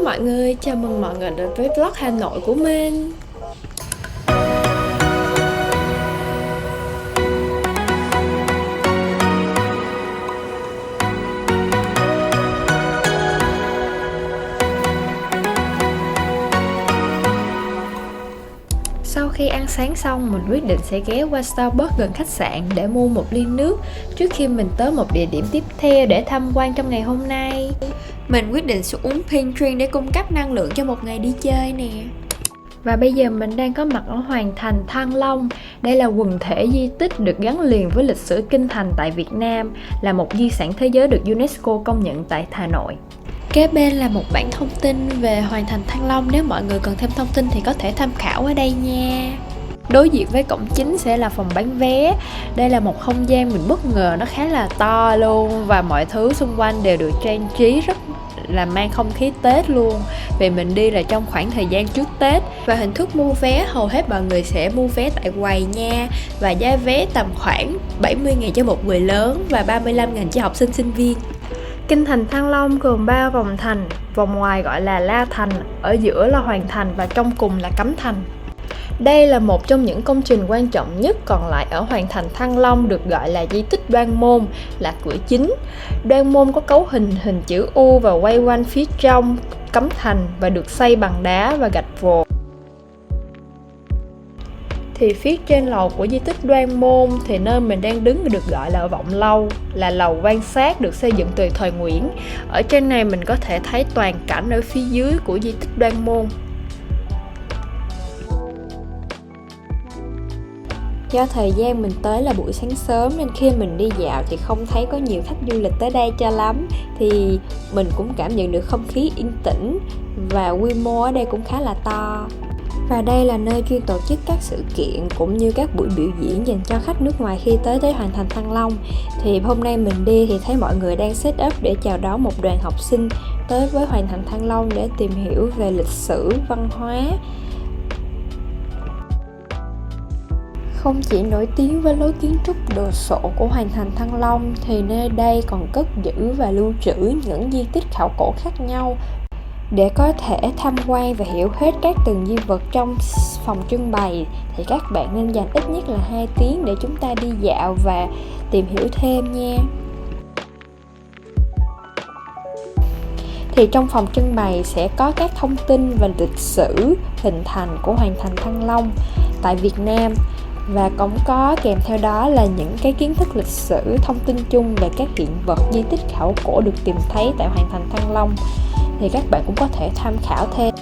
mọi người, chào mừng mọi người đến với vlog Hà Nội của mình. Sau khi ăn sáng xong, mình quyết định sẽ ghé qua Starbucks gần khách sạn để mua một ly nước trước khi mình tới một địa điểm tiếp theo để tham quan trong ngày hôm nay. Mình quyết định sẽ uống pink drink để cung cấp năng lượng cho một ngày đi chơi nè. Và bây giờ mình đang có mặt ở Hoàng Thành Thăng Long. Đây là quần thể di tích được gắn liền với lịch sử kinh thành tại Việt Nam, là một di sản thế giới được UNESCO công nhận tại Hà Nội. Kế bên là một bản thông tin về Hoàng Thành Thăng Long, nếu mọi người cần thêm thông tin thì có thể tham khảo ở đây nha. Đối diện với cổng chính sẽ là phòng bán vé. Đây là một không gian mình bất ngờ, nó khá là to luôn và mọi thứ xung quanh đều được trang trí rất là mang không khí Tết luôn. Vì mình đi là trong khoảng thời gian trước Tết. Và hình thức mua vé, hầu hết mọi người sẽ mua vé tại quầy nha. Và giá vé tầm khoảng 70.000 cho một người lớn và 35.000 cho học sinh sinh viên. Kinh thành Thăng Long gồm 3 vòng thành, vòng ngoài gọi là La Thành, ở giữa là Hoàng Thành và trong cùng là Cấm Thành. Đây là một trong những công trình quan trọng nhất còn lại ở Hoàng Thành Thăng Long, được gọi là di tích Đoan Môn, là cửa chính. Đoan Môn có cấu hình chữ U và quay quanh phía trong Cấm Thành và được xây bằng đá và gạch vồn. Thì phía trên lầu của di tích Đoan Môn thì nơi mình đang đứng được gọi là Vọng Lâu, là lầu quan sát được xây dựng từ thời Nguyễn. Ở trên này mình có thể thấy toàn cảnh ở phía dưới của di tích Đoan Môn. Do thời gian mình tới là buổi sáng sớm nên khi mình đi dạo thì không thấy có nhiều khách du lịch tới đây cho lắm. Thì mình cũng cảm nhận được không khí yên tĩnh và quy mô ở đây cũng khá là to. Và đây là nơi chuyên tổ chức các sự kiện cũng như các buổi biểu diễn dành cho khách nước ngoài khi tới Hoàng Thành Thăng Long. Thì hôm nay mình đi thì thấy mọi người đang set up để chào đón một đoàn học sinh tới với Hoàng Thành Thăng Long để tìm hiểu về lịch sử, văn hóa. Không chỉ nổi tiếng với lối kiến trúc đồ sộ của Hoàng Thành Thăng Long thì nơi đây còn cất giữ và lưu trữ những di tích khảo cổ khác nhau. Để có thể tham quan và hiểu hết các từng di vật trong phòng trưng bày thì các bạn nên dành ít nhất là 2 tiếng để chúng ta đi dạo và tìm hiểu thêm nha. Thì trong phòng trưng bày sẽ có các thông tin về lịch sử hình thành của Hoàng Thành Thăng Long tại Việt Nam, và cũng có kèm theo đó là những cái kiến thức lịch sử, thông tin chung về các hiện vật di tích khảo cổ được tìm thấy tại Hoàng Thành Thăng Long, thì các bạn cũng có thể tham khảo thêm.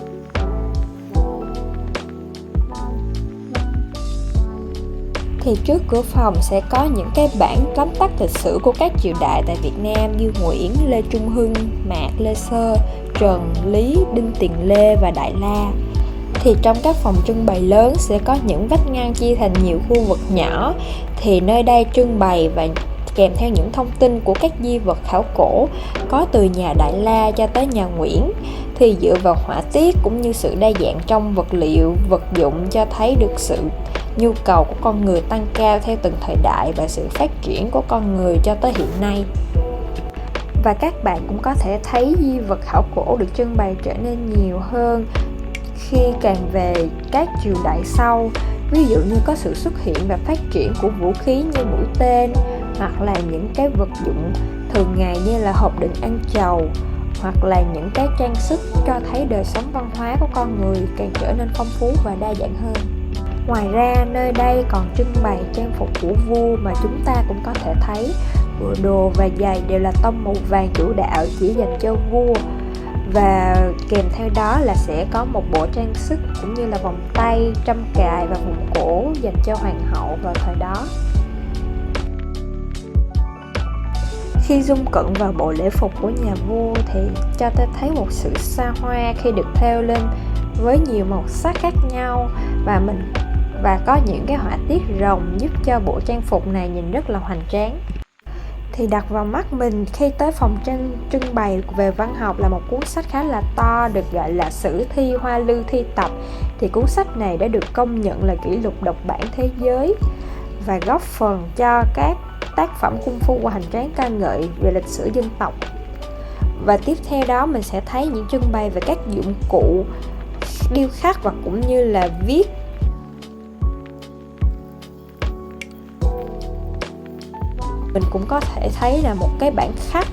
Thì trước cửa phòng sẽ có những cái bảng tóm tắt lịch sử của các triều đại tại Việt Nam như Nguyễn, Lê Trung Hưng, Mạc, Lê Sơ, Trần, Lý, Đinh Tiền Lê và Đại La. Thì trong các phòng trưng bày lớn sẽ có những vách ngăn chia thành nhiều khu vực nhỏ. Thì nơi đây trưng bày và kèm theo những thông tin của các di vật khảo cổ có từ nhà Đại La cho tới nhà Nguyễn. Thì dựa vào họa tiết cũng như sự đa dạng trong vật liệu, vật dụng cho thấy được sự nhu cầu của con người tăng cao theo từng thời đại và sự phát triển của con người cho tới hiện nay. Và các bạn cũng có thể thấy di vật khảo cổ được trưng bày trở nên nhiều hơn khi càng về các triều đại sau. Ví dụ như có sự xuất hiện và phát triển của vũ khí như mũi tên, hoặc là những cái vật dụng thường ngày như là hộp đựng ăn trầu, hoặc là những cái trang sức cho thấy đời sống văn hóa của con người càng trở nên phong phú và đa dạng hơn. Ngoài ra nơi đây còn trưng bày trang phục của vua mà chúng ta cũng có thể thấy bộ đồ và giày đều là tông màu vàng chủ đạo chỉ dành cho vua. Và kèm theo đó là sẽ có một bộ trang sức cũng như là vòng tay, trâm cài và vòng cổ dành cho hoàng hậu vào thời đó. Khi zoom cận vào bộ lễ phục của nhà vua thì cho ta thấy một sự xa hoa khi được thêu lên với nhiều màu sắc khác nhau, và có những cái họa tiết rồng giúp cho bộ trang phục này nhìn rất là hoành tráng. Thì đặt vào mắt mình khi tới phòng trưng bày về văn học là một cuốn sách khá là to được gọi là Sử thi Hoa Lư thi tập. Thì cuốn sách này đã được công nhận là kỷ lục độc bản thế giới và góp phần cho các tác phẩm cung phu và hoành tráng ca ngợi về lịch sử dân tộc. Và tiếp theo đó mình sẽ thấy những trưng bày về các dụng cụ điêu khắc và cũng như là viết. Mình cũng có thể thấy là một cái bảng khắc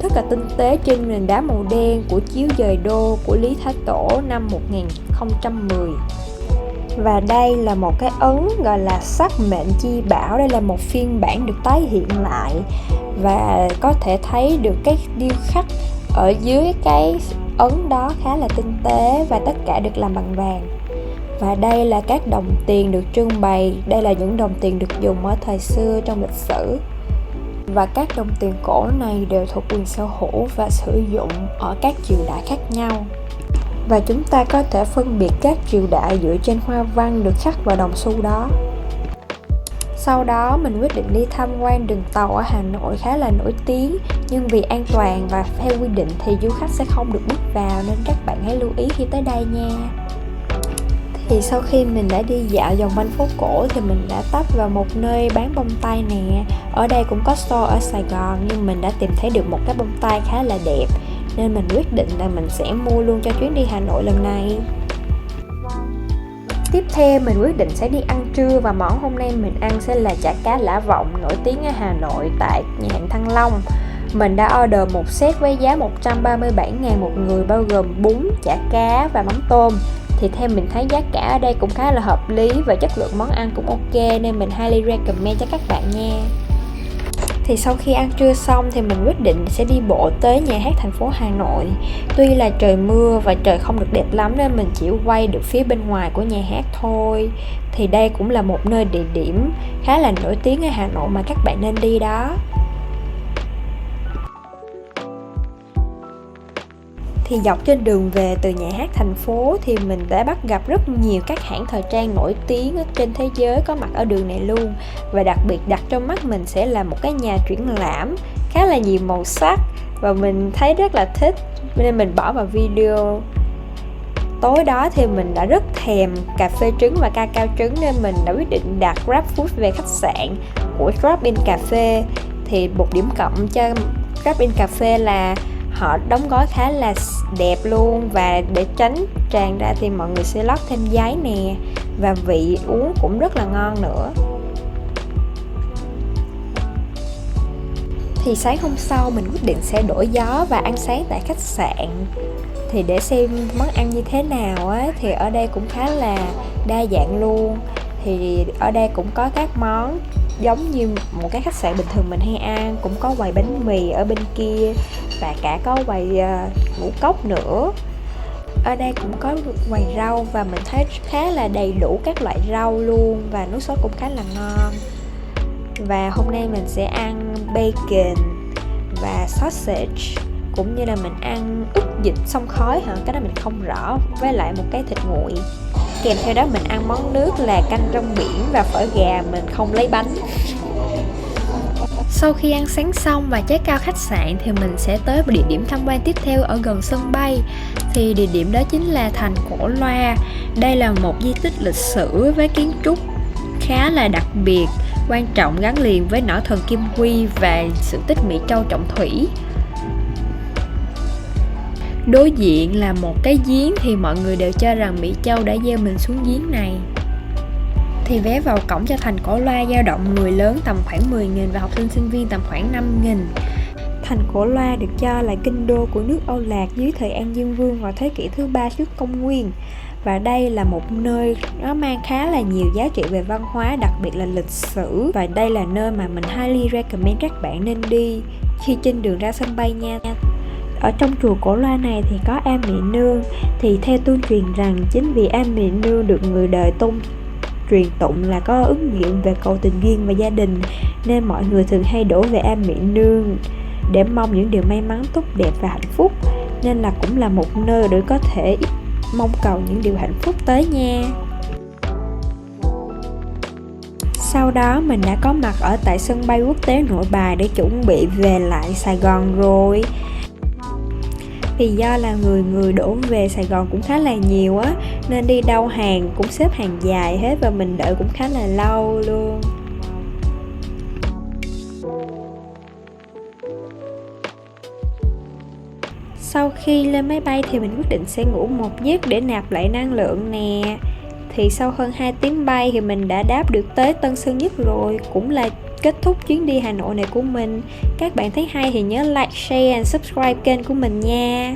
rất là tinh tế trên nền đá màu đen của chiếu dời đô của Lý Thái Tổ năm 1010. Và đây là một cái ấn gọi là sắc mệnh chi bảo. Đây là một phiên bản được tái hiện lại và có thể thấy được cái điêu khắc ở dưới cái ấn đó khá là tinh tế và tất cả được làm bằng vàng. Và đây là các đồng tiền được trưng bày. Đây là những đồng tiền được dùng ở thời xưa trong lịch sử. Và các đồng tiền cổ này đều thuộc quyền sở hữu và sử dụng ở các triều đại khác nhau. Và chúng ta có thể phân biệt các triều đại dựa trên hoa văn được khắc vào đồng xu đó. Sau đó mình quyết định đi tham quan đường tàu ở Hà Nội khá là nổi tiếng, nhưng vì an toàn và theo quy định thì du khách sẽ không được bước vào, nên các bạn hãy lưu ý khi tới đây nha. Thì sau khi mình đã đi dạo vòng quanh phố cổ thì mình đã tấp vào một nơi bán bông tai nè. Ở đây cũng có store ở Sài Gòn, nhưng mình đã tìm thấy được một cái bông tai khá là đẹp, nên mình quyết định là mình sẽ mua luôn cho chuyến đi Hà Nội lần này. Tiếp theo mình quyết định sẽ đi ăn trưa, và món hôm nay mình ăn sẽ là chả cá Lã Vọng nổi tiếng ở Hà Nội tại nhà hàng Thăng Long. Mình đã order một set với giá 137.000 một người, bao gồm bún, chả cá và mắm tôm. Thì theo mình thấy giá cả ở đây cũng khá là hợp lý và chất lượng món ăn cũng ok, nên mình highly recommend cho các bạn nha. Thì sau khi ăn trưa xong thì mình quyết định sẽ đi bộ tới nhà hát thành phố Hà Nội. Tuy là trời mưa và trời không được đẹp lắm nên mình chỉ quay được phía bên ngoài của nhà hát thôi. Thì đây cũng là một nơi địa điểm khá là nổi tiếng ở Hà Nội mà các bạn nên đi đó. Thì dọc trên đường về từ nhà hát thành phố thì mình đã bắt gặp rất nhiều các hãng thời trang nổi tiếng ở trên thế giới có mặt ở đường này luôn. Và đặc biệt đặt trong mắt mình sẽ là một cái nhà triển lãm khá là nhiều màu sắc, và mình thấy rất là thích nên mình bỏ vào video. Tối đó thì mình đã rất thèm cà phê trứng và cacao trứng nên mình đã quyết định đặt GrabFood về khách sạn của Drop-in Cà Phê. Thì một điểm cộng cho Drop-in Cà Phê là họ đóng gói khá là đẹp luôn, và để tránh tràn ra thì mọi người sẽ lót thêm giấy nè, và vị uống cũng rất là ngon nữa. Thì sáng hôm sau mình quyết định sẽ đổi gió và ăn sáng tại khách sạn. Thì để xem món ăn như thế nào á, thì ở đây cũng khá là đa dạng luôn. Thì ở đây cũng có các món giống như một cái khách sạn bình thường mình hay ăn, cũng có quầy bánh mì ở bên kia và cả có quầy ngũ cốc nữa. Ở đây cũng có quầy rau và mình thấy khá là đầy đủ các loại rau luôn, và nước sốt cũng khá là ngon. Và hôm nay mình sẽ ăn bacon và sausage, cũng như là mình ăn ức vịt xông khói hả, cái đó mình không rõ, với lại một cái thịt nguội. Kèm theo đó mình ăn món nước là canh rong biển và phở gà, mình không lấy bánh. Sau khi ăn sáng xong và check out khách sạn thì mình sẽ tới địa điểm tham quan tiếp theo ở gần sân bay. Thì địa điểm đó chính là thành Cổ Loa. Đây là một di tích lịch sử với kiến trúc khá là đặc biệt, quan trọng, gắn liền với nỏ thần Kim Quy và sự tích Mỹ Châu Trọng Thủy. Đối diện là một cái giếng thì mọi người đều cho rằng Mỹ Châu đã gieo mình xuống giếng này. Thì vé vào cổng cho thành Cổ Loa dao động người lớn tầm khoảng 10.000 và học sinh sinh viên tầm khoảng 5.000. Thành Cổ Loa được cho là kinh đô của nước Âu Lạc dưới thời An Dương Vương vào thế kỷ thứ 3 trước công nguyên. Và đây là một nơi nó mang khá là nhiều giá trị về văn hóa, đặc biệt là lịch sử. Và đây là nơi mà mình highly recommend các bạn nên đi khi trên đường ra sân bay nha. Ở trong chùa Cổ Loa này thì có Am Mị Nương. Thì theo tương truyền rằng chính vì Am Mị Nương được người đời truyền tụng là có ứng nghiệm về cầu tình duyên và gia đình, nên mọi người thường hay đổ về Am Mị Nương để mong những điều may mắn, tốt đẹp và hạnh phúc. Nên là cũng là một nơi để có thể mong cầu những điều hạnh phúc tới nha. Sau đó mình đã có mặt ở tại sân bay quốc tế Nội Bài để chuẩn bị về lại Sài Gòn rồi. Vì do là người đổ về Sài Gòn cũng khá là nhiều á, nên đi đâu hàng cũng xếp hàng dài hết và mình đợi cũng khá là lâu luôn. Sau khi lên máy bay thì mình quyết định sẽ ngủ một giấc để nạp lại năng lượng nè. Thì sau hơn 2 tiếng bay thì mình đã đáp được tới Tân Sơn Nhất rồi, cũng là kết thúc chuyến đi Hà Nội này của mình. Các bạn thấy hay thì nhớ like, share and subscribe kênh của mình nha.